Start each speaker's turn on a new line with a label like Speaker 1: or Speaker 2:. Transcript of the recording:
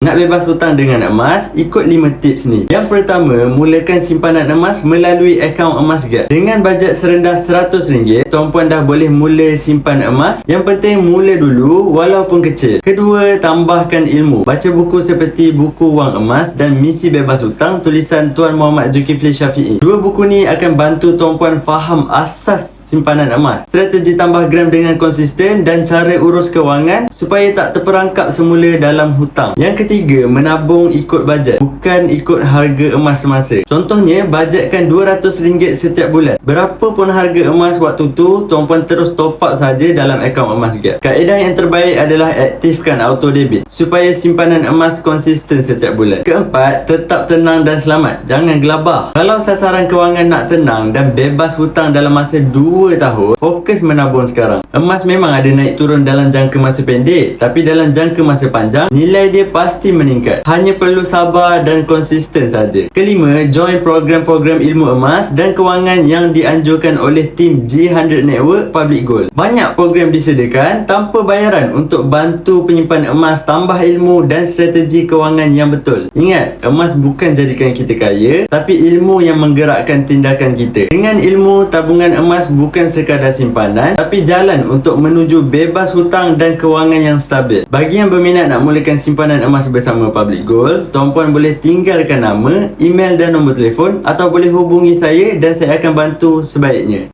Speaker 1: Nak bebas hutang dengan emas, ikut 5 tips ni. Yang pertama, mulakan simpanan emas melalui akaun emas guard. Dengan bajet serendah RM100, tuan-puan dah boleh mula simpan emas. Yang penting mula dulu walaupun kecil. Kedua, tambahkan ilmu. Baca buku seperti Buku Wang Emas dan Misi Bebas Hutang tulisan Tuan Muhammad Zulkifli Syafi'i. Dua buku ni akan bantu tuan-puan faham asas simpanan emas, strategi tambah gram dengan konsisten dan cara urus kewangan supaya tak terperangkap semula dalam hutang. Yang ketiga, menabung ikut bajet, bukan ikut harga emas semasa. Contohnya, bajetkan RM200 setiap bulan. Berapapun harga emas waktu tu, tuan-puan terus top up saja dalam akaun emas guard. Kaedah yang terbaik adalah aktifkan auto debit supaya simpanan emas konsisten setiap bulan. Keempat, tetap tenang dan selamat. Jangan gelabah. Kalau sasaran kewangan nak tenang dan bebas hutang dalam masa 2 tahun, fokus menabung sekarang. Emas memang ada naik turun dalam jangka masa pendek, tapi dalam jangka masa panjang, nilai dia pasti meningkat. Hanya perlu sabar dan konsisten saja. Kelima, join program-program ilmu emas dan kewangan yang dianjurkan oleh tim G100 Network Public Gold. Banyak program disediakan tanpa bayaran untuk bantu penyimpan emas tambah ilmu dan strategi kewangan yang betul. Ingat, emas bukan jadikan kita kaya, tapi ilmu yang menggerakkan tindakan kita. Dengan ilmu, tabungan emas bukan sekadar simpanan, tapi jalan untuk menuju bebas hutang dan kewangan yang stabil. Bagi yang berminat nak mulakan simpanan emas bersama Public Gold, tuan-puan boleh tinggalkan nama, email dan nombor telefon, atau boleh hubungi saya dan saya akan bantu sebaiknya.